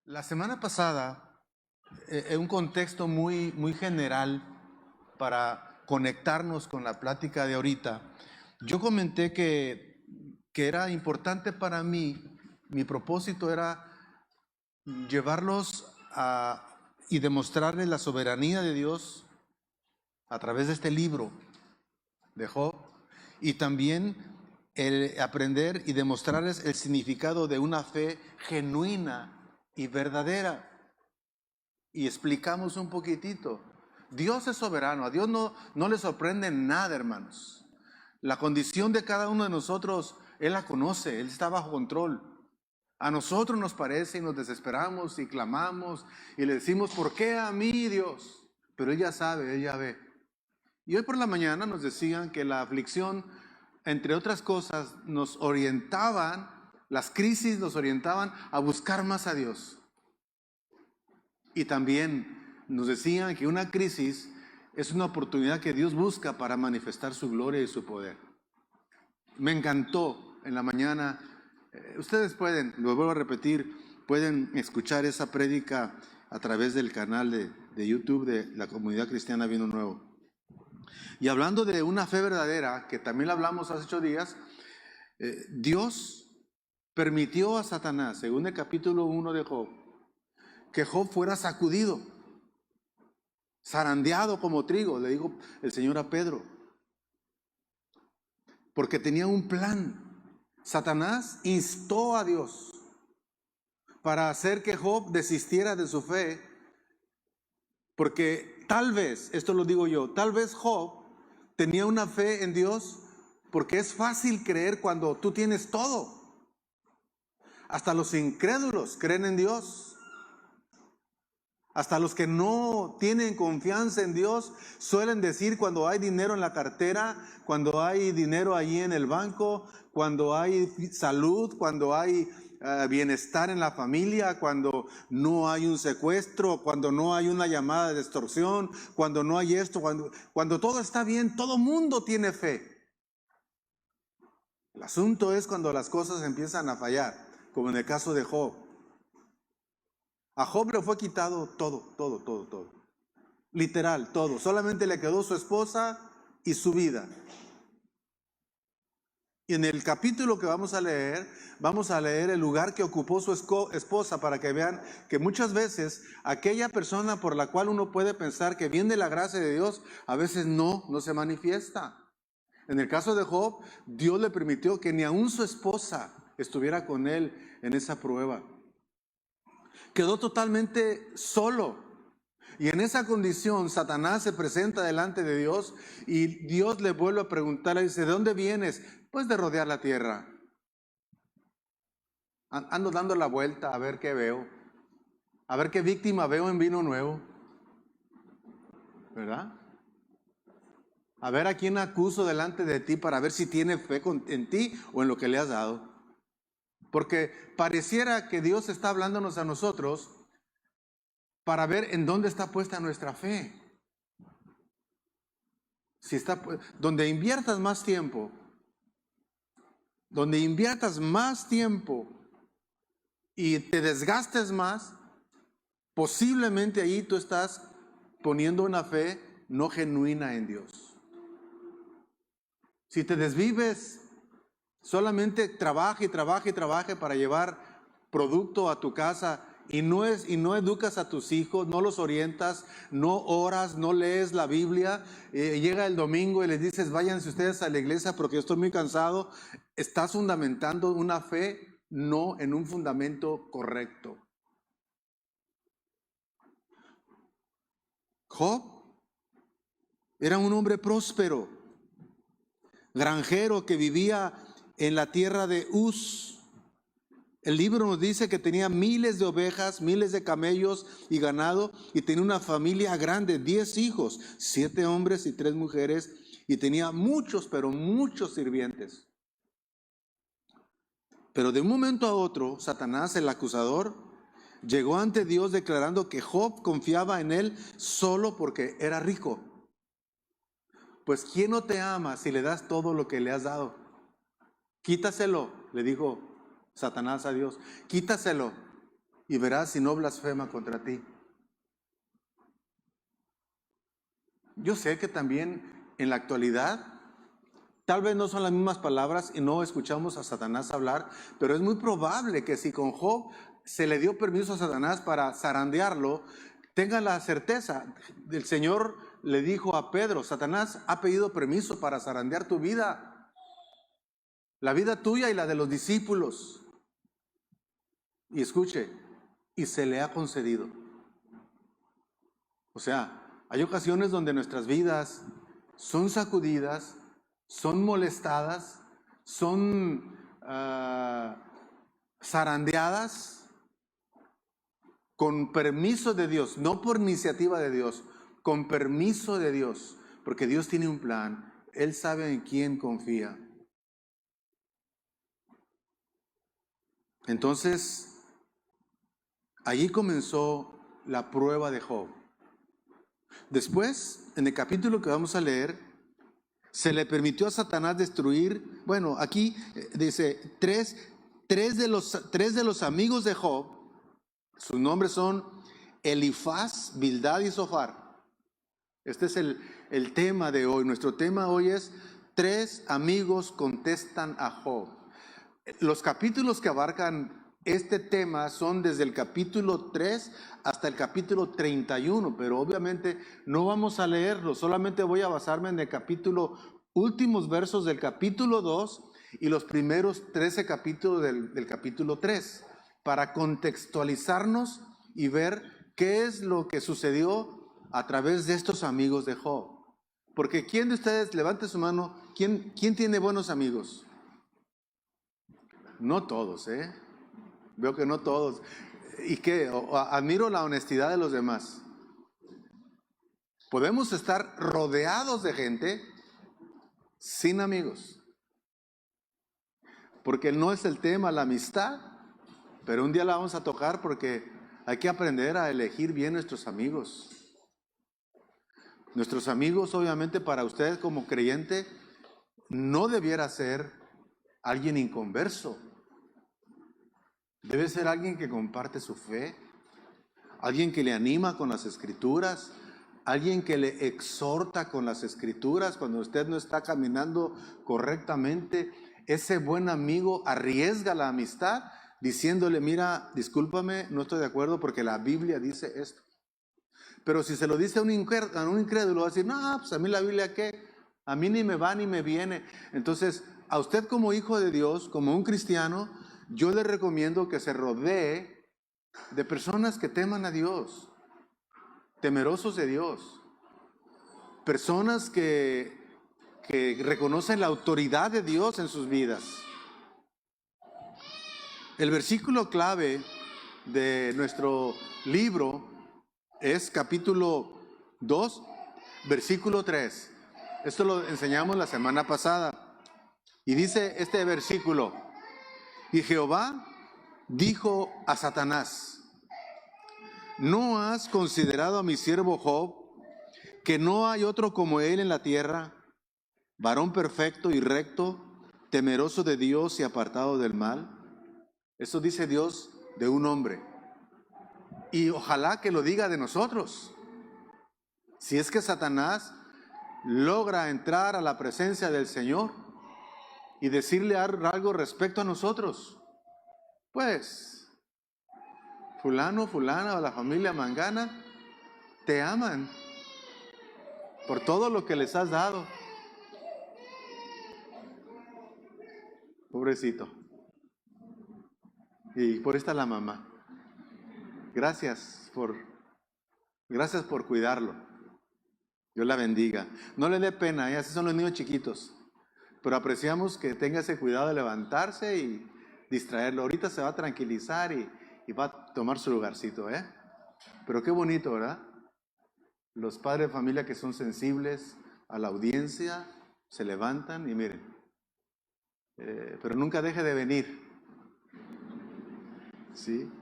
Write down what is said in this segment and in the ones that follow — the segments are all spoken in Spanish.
La semana pasada, en un contexto muy general para conectarnos con la plática de ahorita, yo comenté que era importante para mí, mi propósito era llevarlos y demostrarles la soberanía de Dios a través de este libro de Job, y también el aprender y demostrarles el significado de una fe genuina y verdadera. Y explicamos un poquitito. Dios es soberano, a Dios no le sorprende nada, hermanos. La condición de cada uno de nosotros, Él la conoce, Él está bajo control. A nosotros nos parece y nos desesperamos y clamamos y le decimos, ¿por qué a mí, Dios? Pero Él ya sabe, Él ya ve. Y hoy por la mañana nos decían que la aflicción, entre otras cosas, nos orientaban, las crisis nos orientaban a buscar más a Dios. Y también nos decían que una crisis es una oportunidad que Dios busca para manifestar su gloria y su poder. Me encantó en la mañana. Ustedes pueden, lo vuelvo a repetir, pueden escuchar esa prédica a través del canal de YouTube de la Comunidad Cristiana Vino Nuevo. Y hablando de una fe verdadera, que también la hablamos hace 8 días, Dios permitió a Satanás, según el capítulo 1 de Job, que Job fuera sacudido, zarandeado como trigo, le dijo el Señor a Pedro, porque tenía un plan. Satanás instó a Dios para hacer que Job desistiera de su fe, porque tal vez, esto lo digo yo, tal vez Job tenía una fe en Dios porque es fácil creer cuando tú tienes todo. Hasta los incrédulos creen en Dios. Hasta los que no tienen confianza en Dios suelen decir cuando hay dinero en la cartera, cuando hay dinero allí en el banco, cuando hay salud, cuando hay bienestar en la familia, cuando no hay un secuestro, cuando no hay una llamada de extorsión, cuando no hay esto, cuando todo está bien, todo mundo tiene fe. El asunto es cuando las cosas empiezan a fallar, como en el caso de Job. A Job le fue quitado todo. Literal, todo. Solamente le quedó su esposa y su vida. Y en el capítulo que vamos a leer el lugar que ocupó su esposa para que vean que muchas veces aquella persona por la cual uno puede pensar que viene la gracia de Dios, a veces no se manifiesta. En el caso de Job, Dios le permitió que ni aún su esposa estuviera con él en esa prueba. Quedó totalmente solo. Y en esa condición Satanás se presenta delante de Dios y Dios le vuelve a preguntar, le dice, ¿de dónde vienes? Pues de rodear la tierra. Ando dando la vuelta a ver qué veo, a ver qué víctima veo en Vino Nuevo, ¿verdad? A ver a quién acuso delante de ti para ver si tiene fe en ti o en lo que le has dado. Porque pareciera que Dios está hablándonos a nosotros para ver en dónde está puesta nuestra fe. Si está, donde inviertas más tiempo y te desgastes más, posiblemente ahí tú estás poniendo una fe no genuina en Dios. Si te desvives, solamente trabaje para llevar producto a tu casa y no educas a tus hijos, no los orientas, no oras, no lees la Biblia, llega el domingo y les dices, váyanse ustedes a la iglesia porque yo estoy muy cansado, estás fundamentando una fe no en un fundamento correcto. Job era un hombre próspero, granjero que vivía en la tierra de Uz. El libro nos dice que tenía miles de ovejas, miles de camellos y ganado, y tenía una familia grande, 10 hijos, 7 hombres y 3 mujeres, y tenía muchos, pero muchos sirvientes. Pero de un momento a otro, Satanás, el acusador, llegó ante Dios declarando que Job confiaba en él solo porque era rico. Pues ¿quién no te ama si le das todo lo que le has dado? Quítaselo, le dijo Satanás a Dios, quítaselo. y verás si no blasfema contra ti. Yo sé que también en la actualidad, tal vez no son las mismas palabras y no escuchamos a Satanás hablar, pero es muy probable que si con Job se le dio permiso a Satanás para zarandearlo, tenga la certeza. El Señor le dijo a Pedro: Satanás ha pedido permiso para zarandear tu vida, la vida tuya y la de los discípulos. Y escuche, y se le ha concedido. O sea, hay ocasiones donde nuestras vidas son sacudidas, son molestadas, son zarandeadas con permiso de Dios, no por iniciativa de Dios, con permiso de Dios, porque Dios tiene un plan. Él sabe en quién confía. Entonces, allí comenzó la prueba de Job. Después, en el capítulo que vamos a leer, se le permitió a Satanás destruir, bueno, aquí dice, tres de los amigos de Job, sus nombres son Elifaz, Bildad y Zofar. Este es el tema de hoy. Nuestro tema hoy es: 3 amigos contestan a Job. Los capítulos que abarcan este tema son desde el capítulo 3 hasta el capítulo 31, pero obviamente no vamos a leerlo, solamente voy a basarme en el capítulo, últimos versos del capítulo 2 y los primeros 13 capítulos del capítulo 3, para contextualizarnos y ver qué es lo que sucedió a través de estos amigos de Job. Porque ¿quién de ustedes, levante su mano, quién tiene buenos amigos? No todos, Veo que no todos. ¿Y qué? Admiro la honestidad de los demás. Podemos estar rodeados de gente sin amigos. Porque no es el tema la amistad, pero un día la vamos a tocar porque hay que aprender a elegir bien nuestros amigos. Nuestros amigos, obviamente, para usted como creyente, no debiera ser alguien inconverso. Debe ser alguien que comparte su fe, alguien que le anima con las escrituras, alguien que le exhorta con las escrituras cuando usted no está caminando correctamente. Ese buen amigo arriesga la amistad diciéndole: mira, discúlpame, no estoy de acuerdo porque la Biblia dice esto. Pero si se lo dice a un incrédulo, va a decir: no, pues a mí la Biblia ¿qué? A mí ni me va ni me viene. Entonces, a usted como hijo de Dios, como un cristiano, yo le recomiendo que se rodee de personas que teman a Dios, temerosos de Dios, personas que reconocen la autoridad de Dios en sus vidas. El versículo clave de nuestro libro es capítulo 2, versículo 3. Esto lo enseñamos la semana pasada. Y dice este versículo: y Jehová dijo a Satanás: ¿no has considerado a mi siervo Job, que no hay otro como él en la tierra, varón perfecto y recto, temeroso de Dios y apartado del mal? Eso dice Dios de un hombre. Y ojalá que lo diga de nosotros. Si es que Satanás logra entrar a la presencia del Señor y decirle algo respecto a nosotros, pues fulano, fulana o la familia Mangana te aman por todo lo que les has dado. Pobrecito. Y por esta la mamá. Gracias por cuidarlo. Dios la bendiga. No le dé pena, así son los niños chiquitos. Pero apreciamos que tenga ese cuidado de levantarse y distraerlo. Ahorita se va a tranquilizar y va a tomar su lugarcito, Pero qué bonito, ¿verdad? Los padres de familia que son sensibles a la audiencia se levantan y miren. Pero nunca deje de venir. ¿Sí?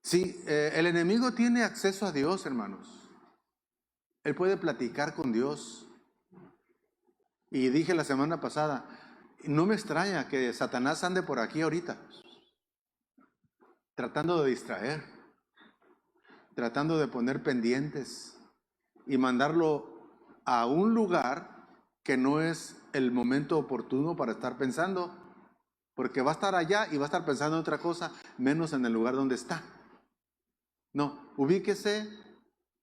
Sí, el enemigo tiene acceso a Dios, hermanos. Él puede platicar con Dios. Y dije la semana pasada, no me extraña que Satanás ande por aquí ahorita. tratando de distraer, tratando de poner pendientes y mandarlo a un lugar que no es el momento oportuno para estar pensando, porque va a estar allá y va a estar pensando en otra cosa, menos en el lugar donde está. No, ubíquese,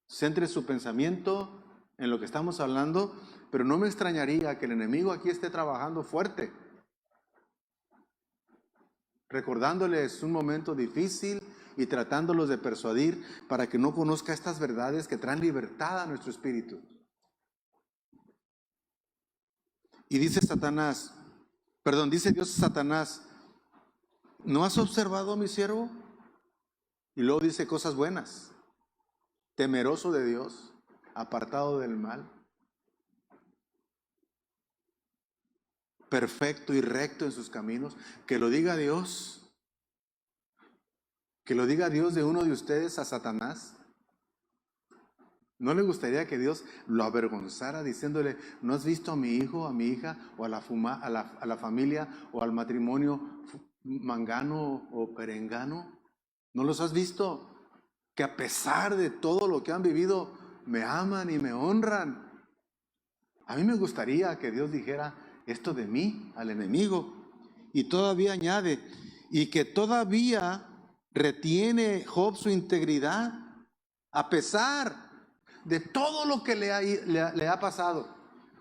centre su pensamiento en lo que estamos hablando, pero no me extrañaría que el enemigo aquí esté trabajando fuerte, recordándoles un momento difícil y tratándolos de persuadir para que no conozca estas verdades que traen libertad a nuestro espíritu. Y dice Dios a Satanás, ¿no has observado, mi siervo? Y luego dice cosas buenas, temeroso de Dios, apartado del mal, perfecto y recto en sus caminos. Que lo diga Dios, que lo diga Dios de uno de ustedes a Satanás. ¿No le gustaría que Dios lo avergonzara diciéndole, no has visto a mi hijo, a mi hija, o a la familia, o al matrimonio mangano o perengano? ¿No los has visto? Que a pesar de todo lo que han vivido, me aman y me honran. A mí me gustaría que Dios dijera esto de mí al enemigo. Y todavía añade, y que todavía retiene Job su integridad, a pesar de todo lo que le ha pasado.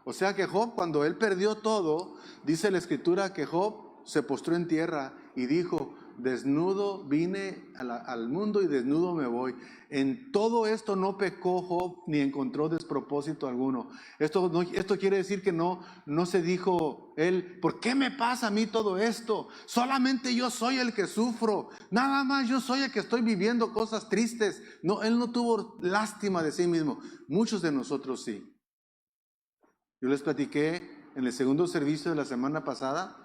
O sea que Job, cuando él perdió todo, dice la Escritura que Job se postró en tierra y dijo, desnudo vine al mundo y desnudo me voy. En todo esto no pecó Job ni encontró despropósito alguno. Esto quiere decir que no se dijo él, ¿por qué me pasa a mí todo esto? Solamente yo soy el que sufro. Nada más yo soy el que estoy viviendo cosas tristes. No, él no tuvo lástima de sí mismo. Muchos de nosotros sí. Yo les platiqué en el segundo servicio de la semana pasada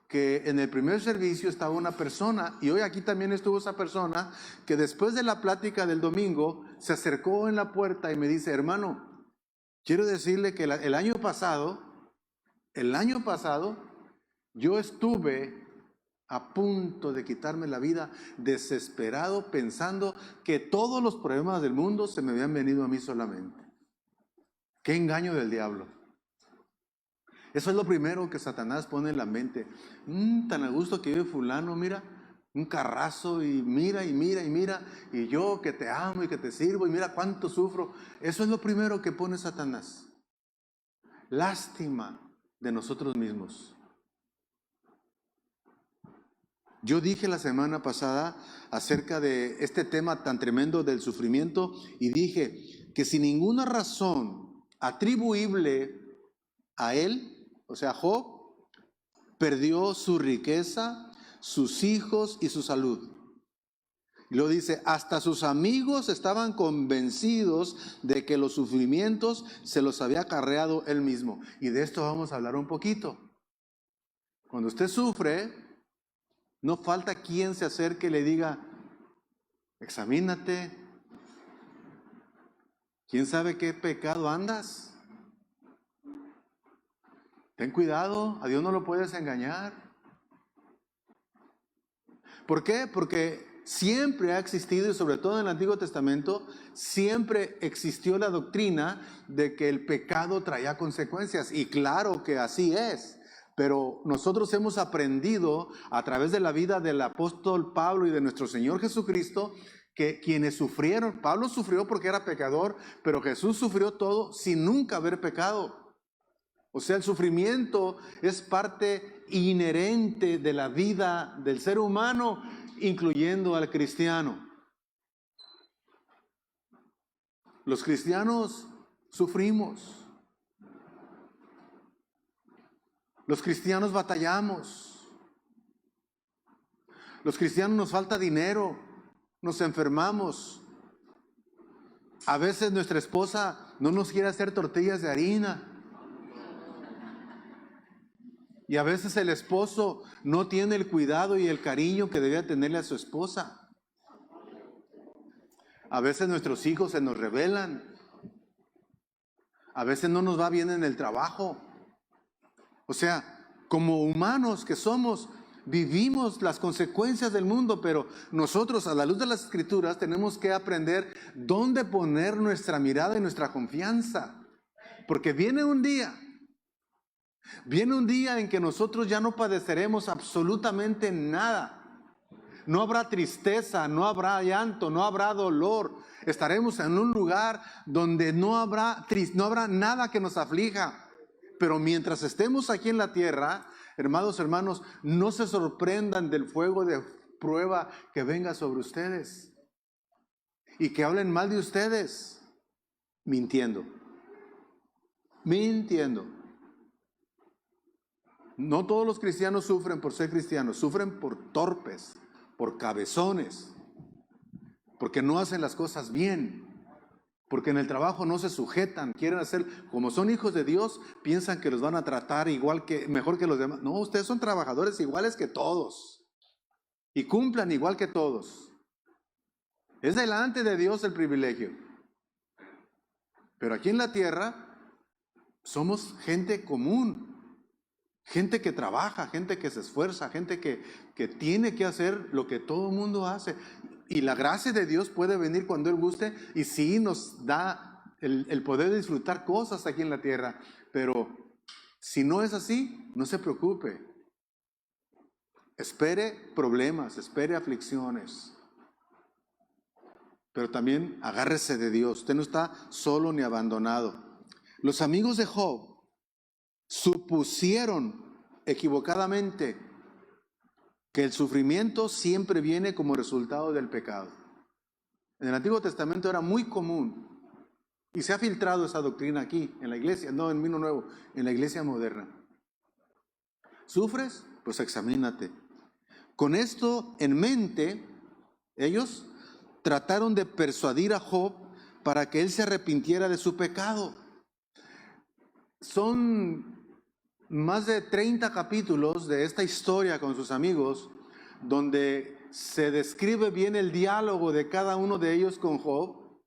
que en el primer servicio estaba una persona, y hoy aquí también estuvo esa persona, que después de la plática del domingo se acercó en la puerta y me dice, hermano, quiero decirle que el año pasado, yo estuve a punto de quitarme la vida, desesperado, pensando que todos los problemas del mundo se me habían venido a mí solamente. ¡Qué engaño del diablo! Eso es lo primero que Satanás pone en la mente. Tan a gusto que vive fulano, mira, un carrazo y mira, y yo que te amo y que te sirvo y mira cuánto sufro. Eso es lo primero que pone Satanás. Lástima de nosotros mismos. Yo dije la semana pasada acerca de este tema tan tremendo del sufrimiento y dije que sin ninguna razón atribuible a él, o sea, Job perdió su riqueza, sus hijos y su salud. Y lo dice, hasta sus amigos estaban convencidos de que los sufrimientos se los había acarreado él mismo. Y de esto vamos a hablar un poquito. Cuando usted sufre, no falta quien se acerque y le diga, examínate. ¿Quién sabe qué pecado andas? Ten cuidado, a Dios no lo puedes engañar. ¿Por qué? Porque siempre ha existido, y sobre todo en el Antiguo Testamento, siempre existió la doctrina de que el pecado traía consecuencias. Y claro que así es. Pero nosotros hemos aprendido a través de la vida del apóstol Pablo y de nuestro Señor Jesucristo, que quienes sufrieron, Pablo sufrió porque era pecador, pero Jesús sufrió todo sin nunca haber pecado. O sea, el sufrimiento es parte inherente de la vida del ser humano, incluyendo al cristiano. Los cristianos sufrimos. Los cristianos batallamos. Los cristianos nos falta dinero, nos enfermamos. A veces nuestra esposa no nos quiere hacer tortillas de harina. Y a veces el esposo no tiene el cuidado y el cariño que debía tenerle a su esposa. A veces nuestros hijos se nos rebelan. A veces no nos va bien en el trabajo. O sea, como humanos que somos, vivimos las consecuencias del mundo, pero nosotros a la luz de las Escrituras tenemos que aprender dónde poner nuestra mirada y nuestra confianza. Porque viene un día en que nosotros ya no padeceremos absolutamente nada. No habrá tristeza, no habrá llanto, no habrá dolor. Estaremos en un lugar donde no habrá nada que nos aflija. Pero mientras estemos aquí en la tierra, hermanos, no se sorprendan del fuego de prueba que venga sobre ustedes. Y que hablen mal de ustedes, mintiendo. No todos los cristianos sufren por ser cristianos, sufren por torpes, por cabezones, porque no hacen las cosas bien, porque en el trabajo no se sujetan, quieren hacer, como son hijos de Dios, piensan que los van a tratar mejor que los demás. No, ustedes son trabajadores iguales que todos y cumplan igual que todos. Es delante de Dios el privilegio. Pero aquí en la tierra somos gente común. Gente que trabaja, gente que se esfuerza, gente que tiene que hacer lo que todo el mundo hace. Y la gracia de Dios puede venir cuando Él guste y sí nos da el poder de disfrutar cosas aquí en la tierra. Pero si no es así, no se preocupe. Espere problemas, espere aflicciones. Pero también agárrese de Dios. Usted no está solo ni abandonado. Los amigos de Job supusieron equivocadamente que el sufrimiento siempre viene como resultado del pecado. En el Antiguo Testamento era muy común y se ha filtrado esa doctrina aquí en la iglesia, no en Vino Nuevo, en la iglesia moderna. ¿Sufres? Pues examínate. Con esto en mente, ellos trataron de persuadir a Job para que él se arrepintiera de su pecado. Son más de 30 capítulos de esta historia con sus amigos, donde se describe bien el diálogo de cada uno de ellos con Job,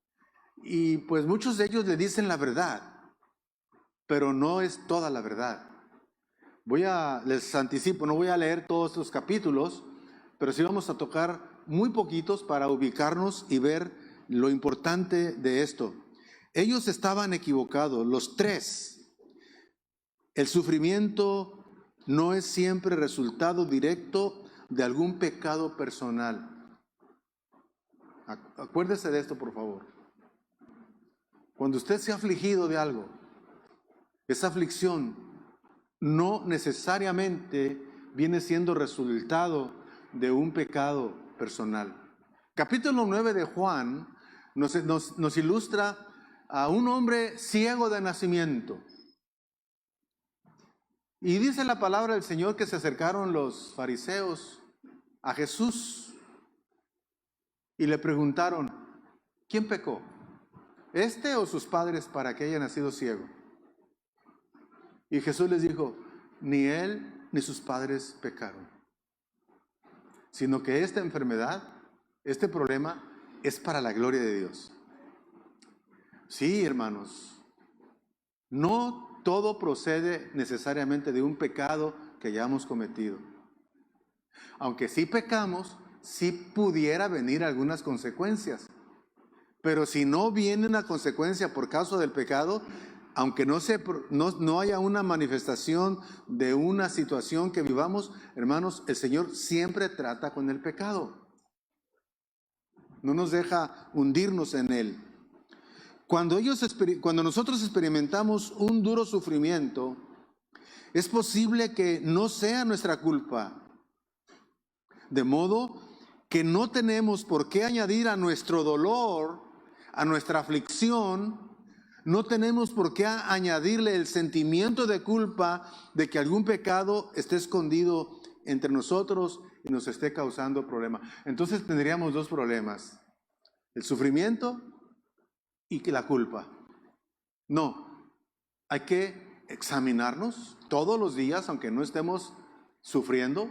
y pues muchos de ellos le dicen la verdad, pero no es toda la verdad. Les anticipo, no voy a leer todos estos capítulos, pero sí vamos a tocar muy poquitos para ubicarnos y ver lo importante de esto. Ellos estaban equivocados, los tres. El sufrimiento no es siempre resultado directo de algún pecado personal. Acuérdese de esto, por favor. Cuando usted se ha afligido de algo, esa aflicción no necesariamente viene siendo resultado de un pecado personal. Capítulo 9 de Juan nos ilustra a un hombre ciego de nacimiento. Y dice la palabra del Señor que se acercaron los fariseos a Jesús y le preguntaron, ¿quién pecó? ¿Este o sus padres para que haya nacido ciego? Y Jesús les dijo, ni él ni sus padres pecaron, sino que esta enfermedad, este problema, es para la gloria de Dios. Sí, hermanos, no todo procede necesariamente de un pecado que hayamos cometido. Aunque sí pecamos, sí pudiera venir algunas consecuencias. Pero si no viene una consecuencia por causa del pecado, aunque no haya una manifestación de una situación que vivamos, hermanos, el Señor siempre trata con el pecado. No nos deja hundirnos en él. Cuando nosotros experimentamos un duro sufrimiento, es posible que no sea nuestra culpa. De modo que no tenemos por qué añadir a nuestro dolor, a nuestra aflicción, no tenemos por qué añadirle el sentimiento de culpa de que algún pecado esté escondido entre nosotros y nos esté causando problemas. Entonces tendríamos dos problemas: el sufrimiento y que la culpa. No, hay que examinarnos todos los días, aunque no estemos sufriendo,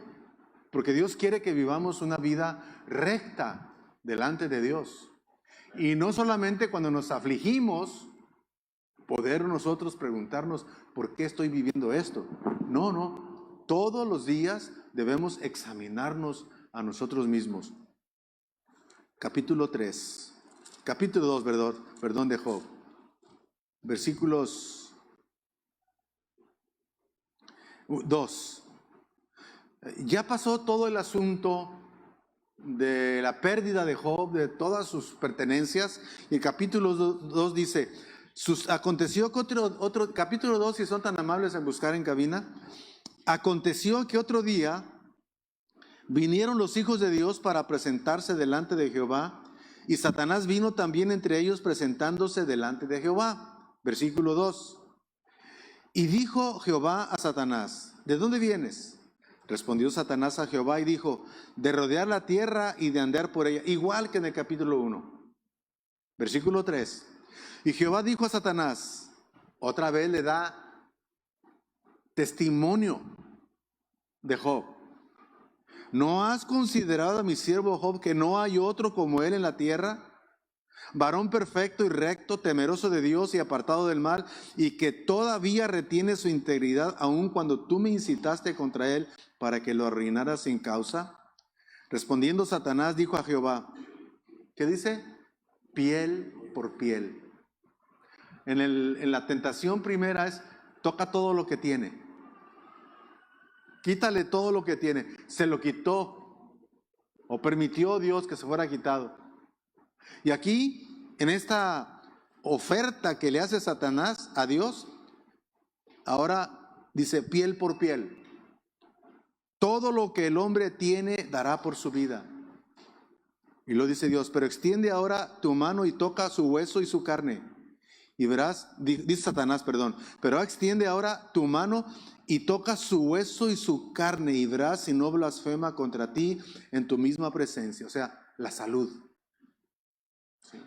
porque Dios quiere que vivamos una vida recta delante de Dios. Y no solamente cuando nos afligimos, poder nosotros preguntarnos, ¿por qué estoy viviendo esto? No, todos los días debemos examinarnos a nosotros mismos. Capítulo 2, perdón, de Job. Versículos 2. Ya pasó todo el asunto de la pérdida de Job, de todas sus pertenencias. Y el capítulo 2 dice, aconteció que capítulo 2, si son tan amables en buscar en cabina, aconteció que otro día vinieron los hijos de Dios para presentarse delante de Jehová, y Satanás vino también entre ellos presentándose delante de Jehová. Versículo 2. Y dijo Jehová a Satanás, ¿de dónde vienes? Respondió Satanás a Jehová y dijo, de rodear la tierra y de andar por ella, igual que en el capítulo 1. Versículo 3. Y Jehová dijo a Satanás, otra vez le da testimonio de Job. ¿No has considerado a mi siervo Job, que no hay otro como él en la tierra? Varón perfecto y recto, temeroso de Dios y apartado del mal, y que todavía retiene su integridad, aun cuando tú me incitaste contra él para que lo arruinaras sin causa. Respondiendo Satanás dijo a Jehová, ¿qué dice? Piel por piel. En la tentación primera es, toca todo lo que tiene. Quítale todo lo que tiene. Se lo quitó, o permitió Dios que se fuera quitado. Y aquí, en esta oferta que le hace Satanás a Dios, ahora dice piel por piel. Todo lo que el hombre tiene dará por su vida. Y lo dice Dios, pero extiende ahora tu mano y toca su hueso y su carne. Y verás, dice Satanás, perdón, pero extiende ahora tu mano y toca su hueso y su carne, y verás si no blasfema contra ti en tu misma presencia. O sea, la salud. ¿Sí?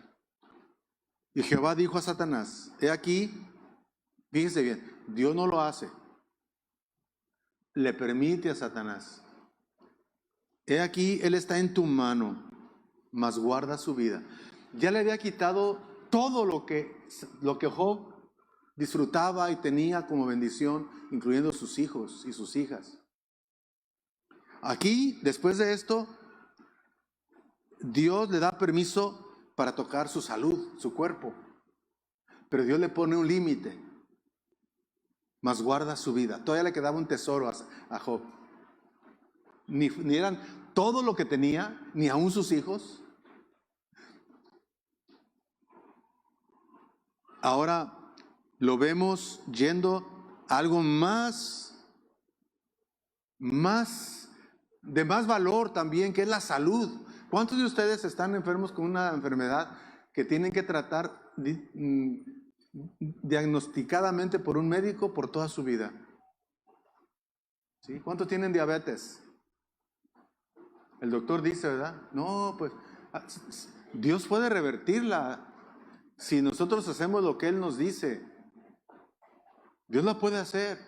Y Jehová dijo a Satanás, he aquí, fíjese bien, Dios no lo hace, le permite a Satanás. He aquí, él está en tu mano, mas guarda su vida. Ya le había quitado todo lo que Job disfrutaba y tenía como bendición, incluyendo sus hijos y sus hijas. Aquí, después de esto, Dios le da permiso para tocar su salud, su cuerpo. Pero Dios le pone un límite, mas guarda su vida. Todavía le quedaba un tesoro a Job. Ni eran todo lo que tenía, ni aún sus hijos. Ahora lo vemos yendo a algo más de más valor también, que es la salud. ¿Cuántos de ustedes están enfermos con una enfermedad que tienen que tratar diagnosticadamente por un médico por toda su vida? ¿Sí? ¿Cuántos tienen diabetes? El doctor dice, ¿verdad? No, pues Dios puede revertirla si nosotros hacemos lo que Él nos dice. Dios la puede hacer.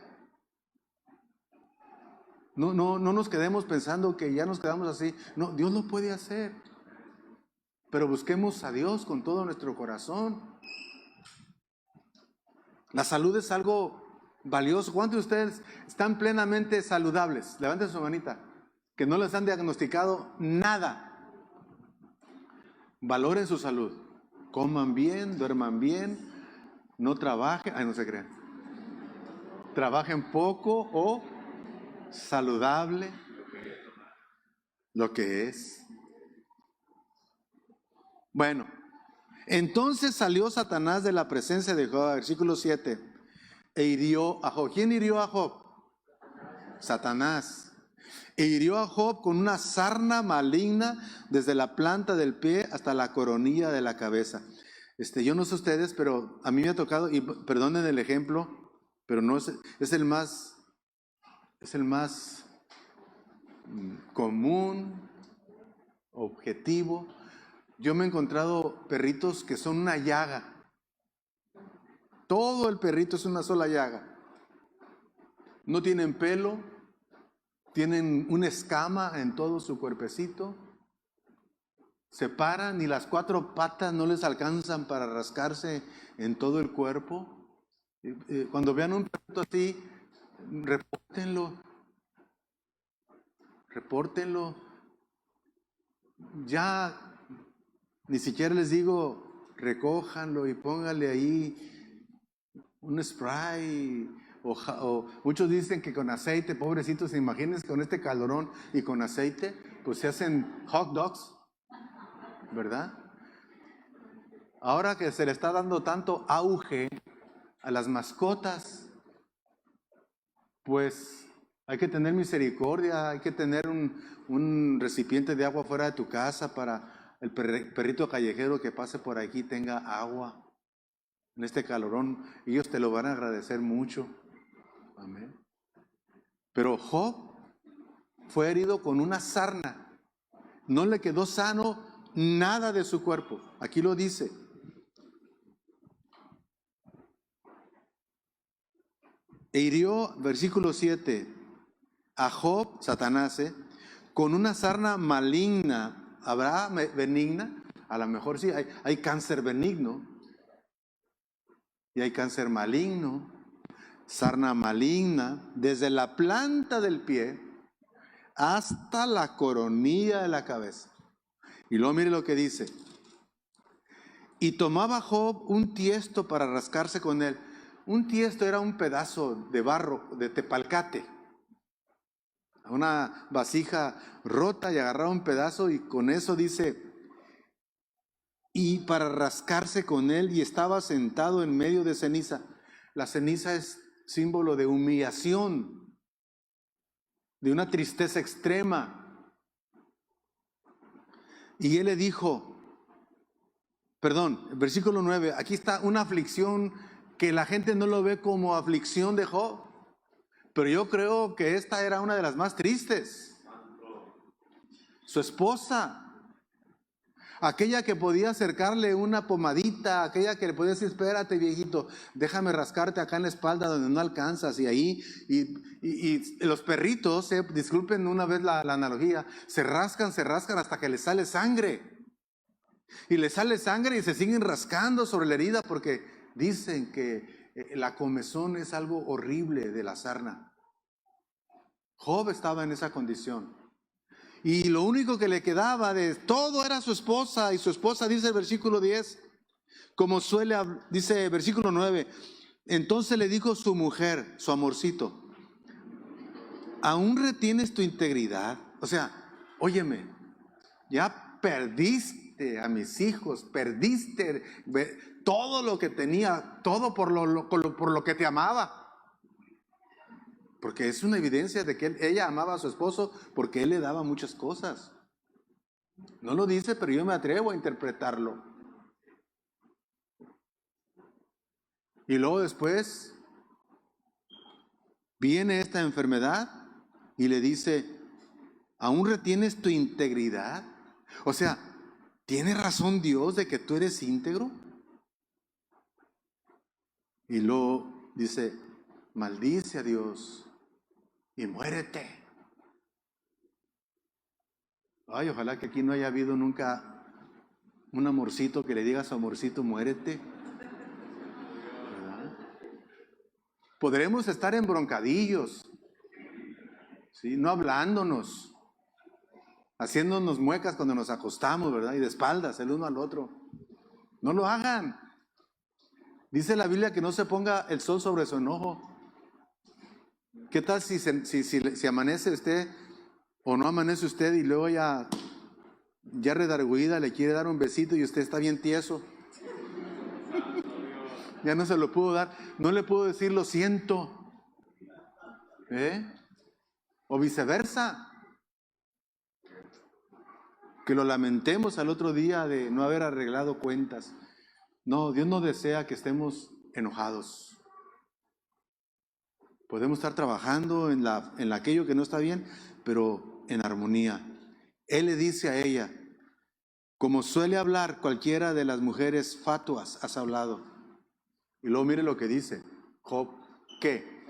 No nos quedemos pensando que ya nos quedamos así. No, Dios lo puede hacer. Pero busquemos a Dios con todo nuestro corazón. La salud es algo valioso. ¿Cuántos de ustedes están plenamente saludables? Levanten su manita. Que no les han diagnosticado nada. Valoren su salud. Coman bien, duerman bien, no trabajen. Ay, no se crean. Trabajen poco o saludable, lo que es. Bueno, entonces salió Satanás de la presencia de Job, versículo 7, e hirió a Job. ¿Quién hirió a Job? Satanás. E hirió a Job con una sarna maligna desde la planta del pie hasta la coronilla de la cabeza. Yo no sé ustedes, pero a mí me ha tocado, y perdonen el ejemplo, pero no es el más común, objetivo. Yo me he encontrado perritos que son una llaga. Todo el perrito es una sola llaga. No tienen pelo, tienen una escama en todo su cuerpecito. Se paran y las 4 patas no les alcanzan para rascarse en todo el cuerpo. Cuando vean un perrito así, repórtenlo. repórtenlo. Ya ni siquiera les digo, recójanlo y pónganle ahí un spray. O muchos dicen que con aceite, pobrecitos, imagínense con este calorón y con aceite, pues se hacen hot dogs, ¿verdad? Ahora que se le está dando tanto auge a las mascotas, pues hay que tener misericordia, hay que tener un recipiente de agua fuera de tu casa para el perrito callejero que pase por aquí tenga agua en este calorón. Ellos te lo van a agradecer mucho. Amén. Pero Job fue herido con una sarna. No le quedó sano nada de su cuerpo. Aquí lo dice. E hirió, versículo 7, a Job, Satanás, con una sarna maligna. ¿Habrá benigna? A lo mejor sí, hay cáncer benigno y hay cáncer maligno. Sarna maligna, desde la planta del pie hasta la coronilla de la cabeza. Y luego mire lo que dice. Y tomaba Job un tiesto para rascarse con él. Un tiesto era un pedazo de barro, de tepalcate. Una vasija rota y agarraba un pedazo y con eso dice, y para rascarse con él, y estaba sentado en medio de ceniza. La ceniza es símbolo de humillación, de una tristeza extrema. Y él le dijo, versículo 9, aquí está una aflicción que la gente no lo ve como aflicción de Job, pero yo creo que esta era una de las más tristes. Su esposa, aquella que podía acercarle una pomadita, aquella que le podía decir, espérate viejito, déjame rascarte acá en la espalda donde no alcanzas, y ahí, y los perritos, disculpen una vez la analogía, se rascan hasta que les sale sangre. Y les sale sangre y se siguen rascando sobre la herida porque dicen que la comezón es algo horrible de la sarna. Job estaba en esa condición. Y lo único que le quedaba de todo era su esposa. Y su esposa, dice el versículo 10, como dice el versículo 9, entonces le dijo su mujer, su amorcito, ¿aún retienes tu integridad? O sea, óyeme, ya perdiste a mis hijos, perdiste todo lo que tenía, todo por lo que te amaba. Porque es una evidencia de que ella amaba a su esposo porque él le daba muchas cosas. No lo dice, pero yo me atrevo a interpretarlo. Y luego después viene esta enfermedad y le dice, ¿aún retienes tu integridad? O sea, ¿tiene razón Dios de que tú eres íntegro? Y luego dice, maldice a Dios y muérete. Ay, ojalá que aquí no haya habido nunca un amorcito que le diga a su amorcito, muérete. ¿Verdad? Podremos estar embroncadillos, ¿sí? No hablándonos, haciéndonos muecas cuando nos acostamos, ¿verdad? Y de espaldas el uno al otro. No lo hagan. Dice la Biblia que no se ponga el sol sobre su enojo. ¿Qué tal si amanece usted o no amanece usted y luego ya redarguida le quiere dar un besito y usted está bien tieso? Ya no se lo pudo dar, no le puedo decir lo siento. O viceversa. Que lo lamentemos al otro día de no haber arreglado cuentas. No, Dios no desea que estemos enojados. Podemos estar trabajando en aquello que no está bien, pero en armonía. Él le dice a ella, como suele hablar cualquiera de las mujeres fatuas, has hablado. Y luego mire lo que dice Job, ¿qué?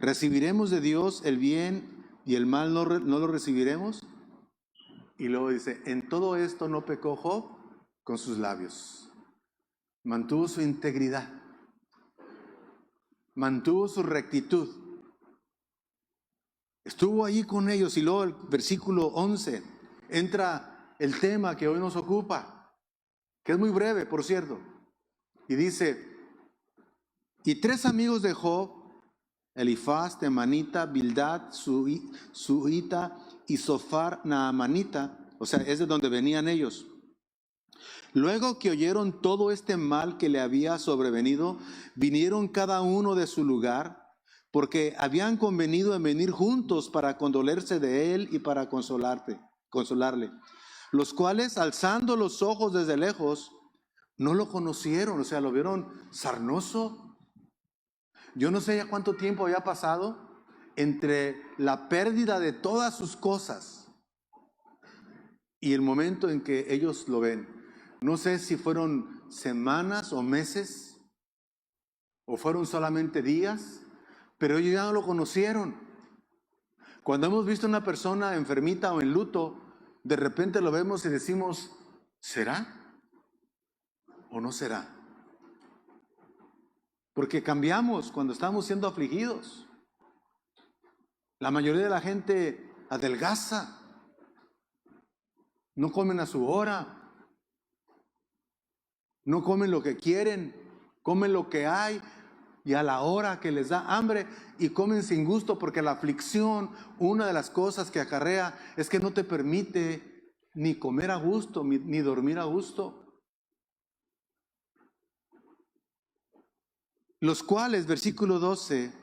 ¿Recibiremos de Dios el bien y el mal no lo recibiremos? Y luego dice, en todo esto no pecó Job con sus labios. Mantuvo su integridad. Mantuvo su rectitud. Estuvo allí con ellos y luego el versículo 11 entra el tema que hoy nos ocupa, que es muy breve, por cierto. Y dice, y 3 amigos de Job, Elifaz, Temanita, Bildad, Suita y Sofar, Naamanita, o sea, es de donde venían ellos. Luego que oyeron todo este mal que le había sobrevenido, vinieron cada uno de su lugar, porque habían convenido en venir juntos para condolerse de él y para consolarle. Los cuales, alzando los ojos desde lejos, no lo conocieron, o sea, lo vieron sarnoso. Yo no sé ya cuánto tiempo había pasado entre la pérdida de todas sus cosas y el momento en que ellos lo ven. No sé si fueron semanas o meses, o fueron solamente días, pero ellos ya no lo conocieron. Cuando hemos visto a una persona enfermita o en luto, de repente lo vemos y decimos, ¿será o no será? Porque cambiamos cuando estamos siendo afligidos. La mayoría de la gente adelgaza, no comen a su hora, no comen lo que quieren, comen lo que hay y a la hora que les da hambre, y comen sin gusto, porque la aflicción, una de las cosas que acarrea es que no te permite ni comer a gusto, ni dormir a gusto. Los cuales, versículo 12,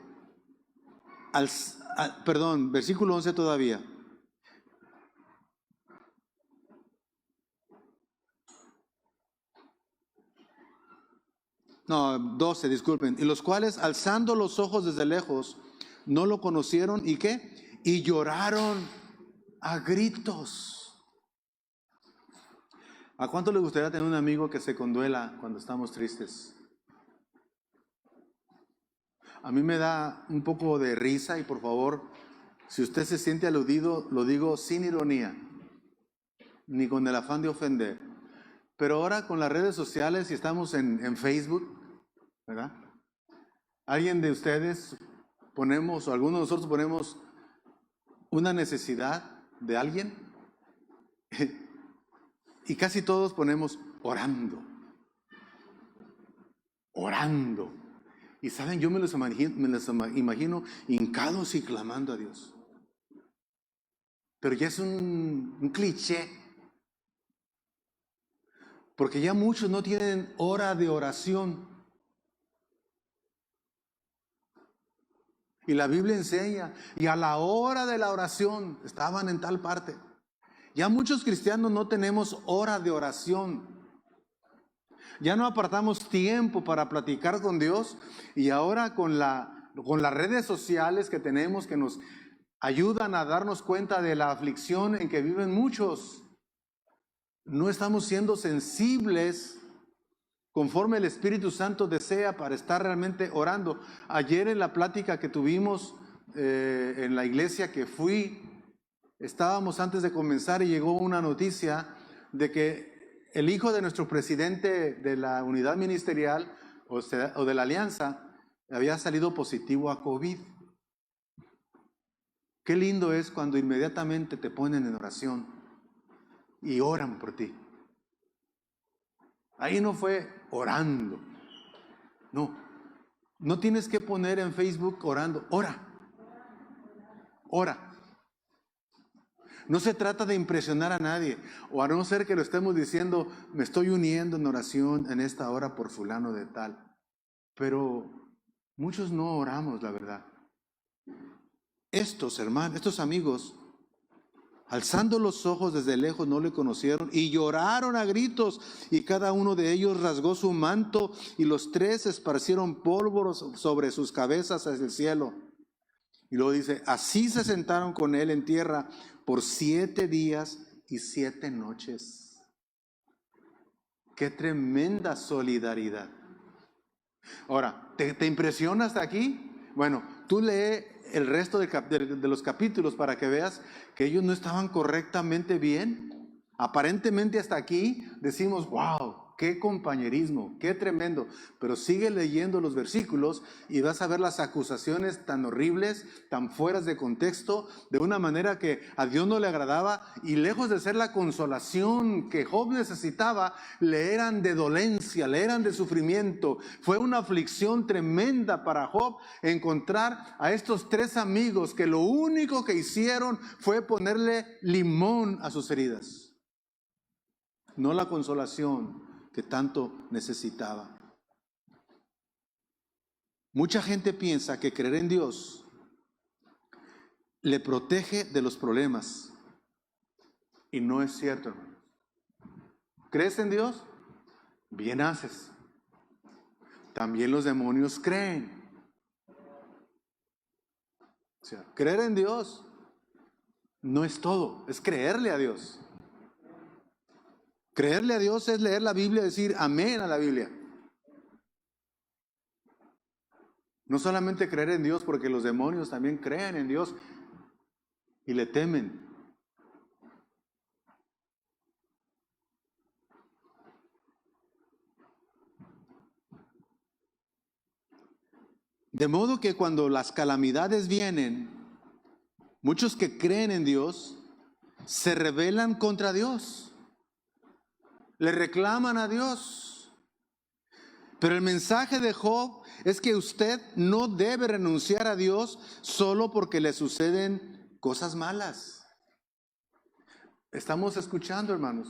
versículo 11 todavía. No, 12, disculpen. Y los cuales, alzando los ojos desde lejos, no lo conocieron. ¿Y qué? Y lloraron a gritos. ¿A cuánto le gustaría tener un amigo que se conduela cuando estamos tristes? A mí me da un poco de risa y por favor, si usted se siente aludido, lo digo sin ironía, ni con el afán de ofender. Pero ahora con las redes sociales y estamos en Facebook, ¿verdad? ¿Alguien de ustedes ponemos, o alguno de nosotros ponemos una necesidad de alguien? Y casi todos ponemos orando. Orando. Y saben, yo me los imagino hincados y clamando a Dios. Pero ya es un cliché. Porque ya muchos no tienen hora de oración. Y la Biblia enseña, y a la hora de la oración estaban en tal parte. Ya muchos cristianos no tenemos hora de oración. Ya no apartamos tiempo para platicar con Dios, y ahora con las redes sociales que tenemos, que nos ayudan a darnos cuenta de la aflicción en que viven muchos, no estamos siendo sensibles conforme el Espíritu Santo desea para estar realmente orando. Ayer en la plática que tuvimos en la iglesia que fui, estábamos antes de comenzar y llegó una noticia de que el hijo de nuestro presidente de la unidad ministerial o de la alianza había salido positivo a COVID. Qué lindo es cuando inmediatamente te ponen en oración y oran por ti. Ahí no fue orando. No tienes que poner en Facebook orando. Ora. No se trata de impresionar a nadie, o a no ser que lo estemos diciendo, me estoy uniendo en oración en esta hora por fulano de tal. Pero muchos no oramos, la verdad. Estos hermanos, estos amigos, alzando los ojos desde lejos, no le conocieron y lloraron a gritos, y cada uno de ellos rasgó su manto, y los 3 esparcieron polvo sobre sus cabezas hacia el cielo. Y luego dice, así se sentaron con él en tierra por 7 días y 7 noches. ¡Qué tremenda solidaridad! Ahora, ¿te impresiona hasta aquí? Bueno, tú lee el resto de los capítulos para que veas que ellos no estaban correctamente bien. Aparentemente hasta aquí decimos, wow, qué compañerismo, qué tremendo. Pero sigue leyendo los versículos y vas a ver las acusaciones tan horribles, tan fueras de contexto, de una manera que a Dios no le agradaba, y lejos de ser la consolación que Job necesitaba, le eran de dolencia, le eran de sufrimiento. Fue una aflicción tremenda para Job encontrar a estos tres amigos que lo único que hicieron fue ponerle limón a sus heridas, no la consolación que tanto necesitaba. Mucha gente piensa que creer en Dios le protege de los problemas, y no es cierto, hermano. ¿Crees en Dios? Bien haces. También los demonios creen. O sea, creer en Dios no es todo, es creerle a Dios. Creerle a Dios es leer la Biblia y decir amén a la Biblia. No solamente creer en Dios, porque los demonios también creen en Dios y le temen. De modo que cuando las calamidades vienen, muchos que creen en Dios se rebelan contra Dios, le reclaman a Dios. Pero el mensaje de Job es que usted no debe renunciar a Dios solo porque le suceden cosas malas. Estamos escuchando, hermanos.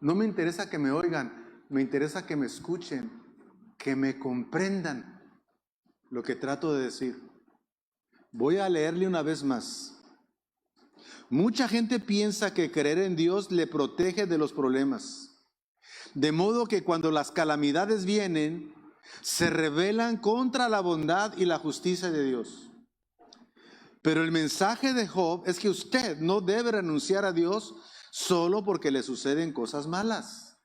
No me interesa que me oigan, me interesa que me escuchen, que me comprendan lo que trato de decir. Voy a leerle una vez más. Mucha gente piensa que creer en Dios le protege de los problemas. De modo que cuando las calamidades vienen, se rebelan contra la bondad y la justicia de Dios. Pero el mensaje de Job es que usted no debe renunciar a Dios solo porque le suceden cosas malas.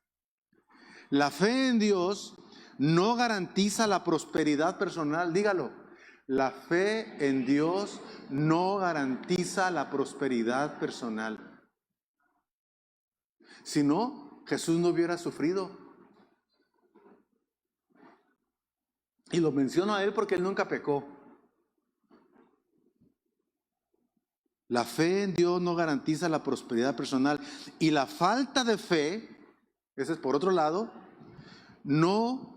La fe en Dios no garantiza la prosperidad personal. Dígalo. La fe en Dios no garantiza la prosperidad personal. Si no, Jesús no hubiera sufrido. Y lo menciono a él porque él nunca pecó. La fe en Dios no garantiza la prosperidad personal. Y la falta de fe, ese es por otro lado, no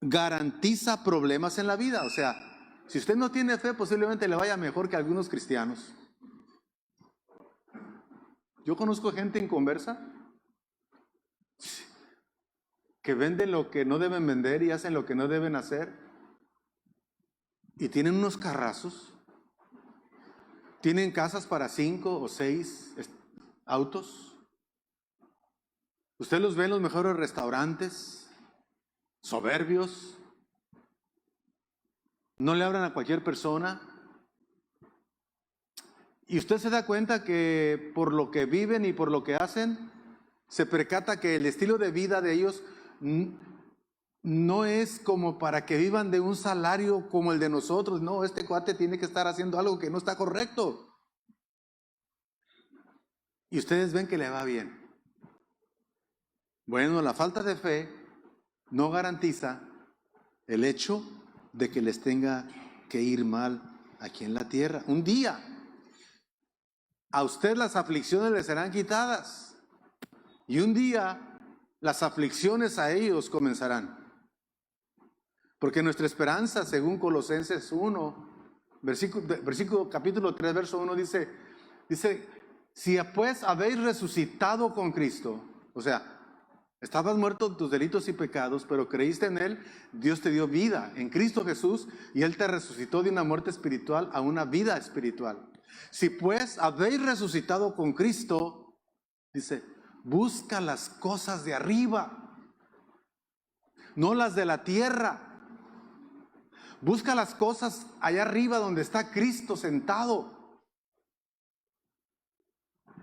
garantiza problemas en la vida. O sea, si usted no tiene fe, posiblemente le vaya mejor que algunos cristianos. Yo conozco gente inconversa que venden lo que no deben vender y hacen lo que no deben hacer. Y tienen unos carrazos. Tienen casas para 5 o 6 autos. Usted los ve en los mejores restaurantes, soberbios. No le hablan a cualquier persona. Y usted se da cuenta que por lo que viven y por lo que hacen, se percata que el estilo de vida de ellos no es como para que vivan de un salario como el de nosotros. No, este cuate tiene que estar haciendo algo que no está correcto. Y ustedes ven que le va bien. Bueno, la falta de fe no garantiza el hecho de que les tenga que ir mal aquí en la tierra. Un día a usted las aflicciones le serán quitadas y un día las aflicciones a ellos comenzarán. Porque nuestra esperanza, según Colosenses 1, versículo capítulo 3, verso 1, dice, si pues habéis resucitado con Cristo, o sea, estabas muerto en tus delitos y pecados, pero creíste en Él, Dios te dio vida en Cristo Jesús y Él te resucitó de una muerte espiritual a una vida espiritual. Si pues habéis resucitado con Cristo, dice, busca las cosas de arriba, no las de la tierra. Busca las cosas allá arriba donde está Cristo sentado.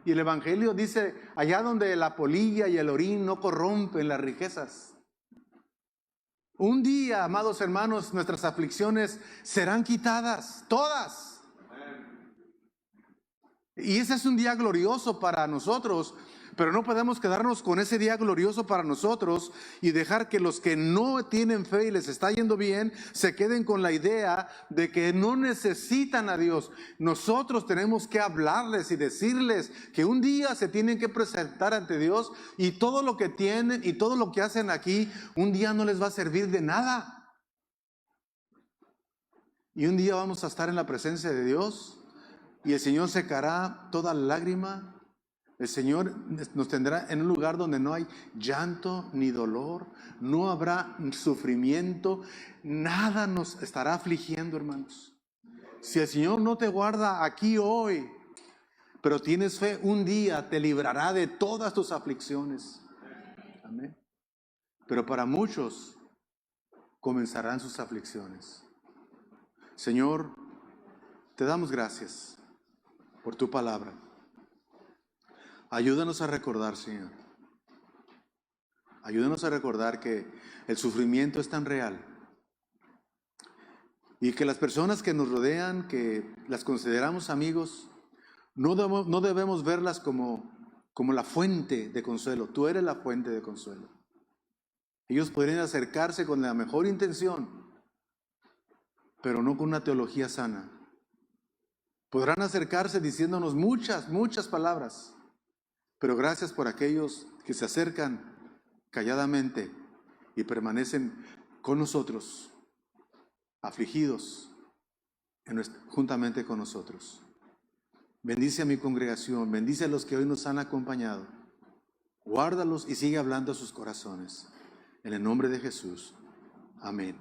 Y el Evangelio dice, allá donde la polilla y el orín no corrompen las riquezas. Un día, amados hermanos, nuestras aflicciones serán quitadas, todas. Y ese es un día glorioso para nosotros, pero no podemos quedarnos con ese día glorioso para nosotros y dejar que los que no tienen fe y les está yendo bien, se queden con la idea de que no necesitan a Dios. Nosotros tenemos que hablarles y decirles que un día se tienen que presentar ante Dios, y todo lo que tienen y todo lo que hacen aquí, un día no les va a servir de nada. Y un día vamos a estar en la presencia de Dios, y el Señor secará toda lágrima. El Señor nos tendrá en un lugar donde no hay llanto ni dolor, no habrá sufrimiento, nada nos estará afligiendo, hermanos. Si el Señor no te guarda aquí hoy, pero tienes fe, un día te librará de todas tus aflicciones. Amén. Pero para muchos comenzarán sus aflicciones. Señor, te damos gracias por tu palabra. Ayúdanos a recordar, Señor. Ayúdanos a recordar que el sufrimiento es tan real, y que las personas que nos rodean, que las consideramos amigos, no debemos verlas como la fuente de consuelo. Tú eres la fuente de consuelo. Ellos podrían acercarse con la mejor intención, pero no con una teología sana. Podrán acercarse diciéndonos muchas palabras, pero gracias por aquellos que se acercan calladamente y permanecen con nosotros, afligidos juntamente con nosotros. Bendice a mi congregación, bendice a los que hoy nos han acompañado. Guárdalos y sigue hablando a sus corazones. En el nombre de Jesús. Amén.